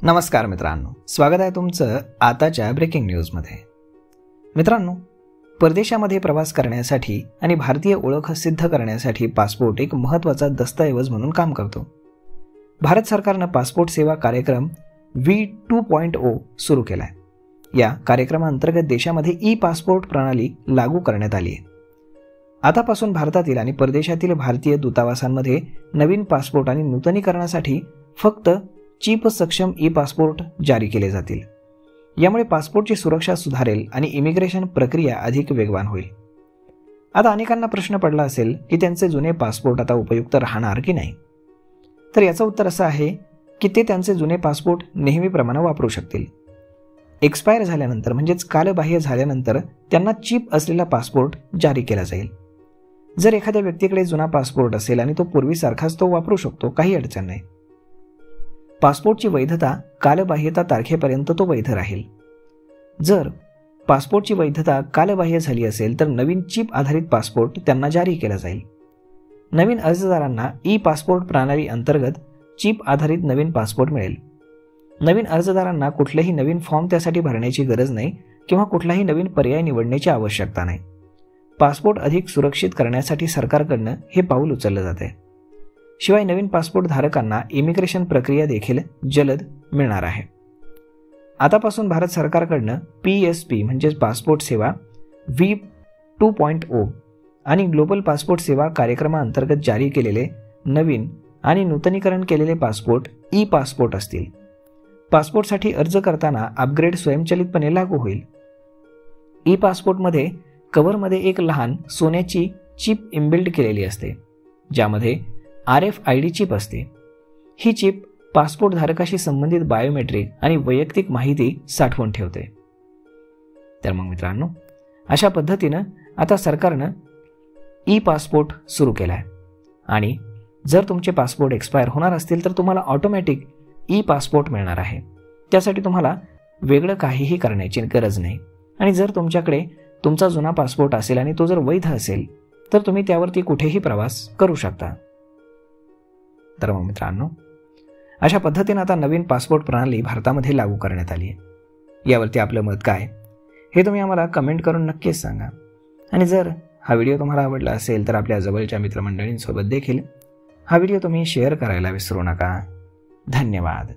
नमस्कार मित्रांनो, स्वागत आहे तुमचं आताच्या ब्रेकिंग न्यूजमध्ये। मित्रांनो, परदेशामध्ये प्रवास करण्यासाठी आणि भारतीय ओळख सिद्ध करण्यासाठी पासपोर्ट एक महत्त्वाचा दस्तऐवज म्हणून काम करतो। भारत सरकारने पासपोर्ट सेवा कार्यक्रम V2.0 सुरू केलाय। या कार्यक्रमाअंतर्गत देशामध्ये ई-पासपोर्ट प्रणाली लागू करण्यात आली आहे। आतापासून भारतातील आणि परदेशातील भारतीय दूतावासांमध्ये नवीन पासपोर्ट आणि नूतनीकरणासाठी फक्त चिप सक्षम ई-पासपोर्ट जारी केले जातील। यामुळे पासपोर्टची सुरक्षा सुधारेल आणि इमिग्रेशन प्रक्रिया अधिक वेगवान होईल। आता अनेकांना प्रश्न पडला असेल की त्यांचे जुने पासपोर्ट आता उपयुक्त राहणार की नाही। तर याचं उत्तर असं आहे की ते त्यांचे जुने पासपोर्ट नेहमीप्रमाणे वापरू शकतील। एक्सपायर झाल्यानंतर म्हणजेच कालबाह्य झाल्यानंतर त्यांना चिप असलेला पासपोर्ट जारी केला जाईल। जर एखाद्या व्यक्तीकडे जुना पासपोर्ट असेल आणि तो पूर्वीसारखाच तो वापरू शकतो, काही अडचण नाही। पासपोर्टची वैधता कालबाह्यता तारखेपर्यंत तो वैध राहील। जर पासपोर्टची वैधता कालबाह्य झाली असेल तर नवीन चिप आधारित पासपोर्ट त्यांना जारी केला जाईल। नवीन अर्जदारांना ई-पासपोर्ट प्रणाली अंतर्गत चिप आधारित नवीन पासपोर्ट मिळेल। नवीन अर्जदारांना कुठलेही नवीन फॉर्म त्यासाठी भरण्याची गरज नाही किंवा कुठलाही नवीन पर्याय निवडण्याची आवश्यकता नाही। पासपोर्ट अधिक सुरक्षित करण्यासाठी सरकारकडून हे पाऊल उचलले जाते। शिवाय नवीन पासपोर्ट धारकांना इमिग्रेशन प्रक्रिया देखील जलद मिळणार आहे। आतापासून भारत सरकारकडून PSP म्हणजे पासपोर्ट सेवा V2.0 आणि ग्लोबल पासपोर्ट सेवा कार्यक्रमाअंतर्गत जारी केलेले नवीन आणि नूतनीकरण केलेले पासपोर्ट ई-पासपोर्ट असतील। पासपोर्टसाठी अर्ज करताना अपग्रेड स्वयंचलितपणे लागू होईल। ई-पासपोर्टमध्ये कव्हरमध्ये एक लहान सोन्याची चिप इनबिल्ड केलेली असते, ज्यामध्ये RFID चिप असते। ही चिप पासपोर्ट धारकाशी संबंधित बायोमेट्रिक आणि वैयक्तिक माहिती साठवून ठेवते। तर मग मित्रांनो, अशा पद्धतीनं आता सरकारनं ई-पासपोर्ट सुरू केलाय आणि जर तुमचे पासपोर्ट एक्सपायर होणार असतील तर तुम्हाला ऑटोमॅटिक ई-पासपोर्ट मिळणार आहे। त्यासाठी तुम्हाला वेगळं काहीही करण्याची गरज नाही। आणि जर तुमच्याकडे तुमचा जुना पासपोर्ट असेल आणि तो जर वैध असेल तर तुम्ही त्यावरती कुठेही प्रवास करू शकता। तर मग मित्रांनो, अशा पद्धतीने आता नवीन पासपोर्ट प्रणाली भारतामध्ये लागू करण्यात आली आहे। यावरती आपलं मत काय हे तुम्ही आम्हाला कमेंट करून नक्कीच सांगा। आणि जर हा व्हिडिओ तुम्हाला आवडला असेल तर आपल्या जवळच्या मित्रमंडळींसोबत देखील हा व्हिडिओ तुम्ही शेअर करायला विसरू नका। धन्यवाद।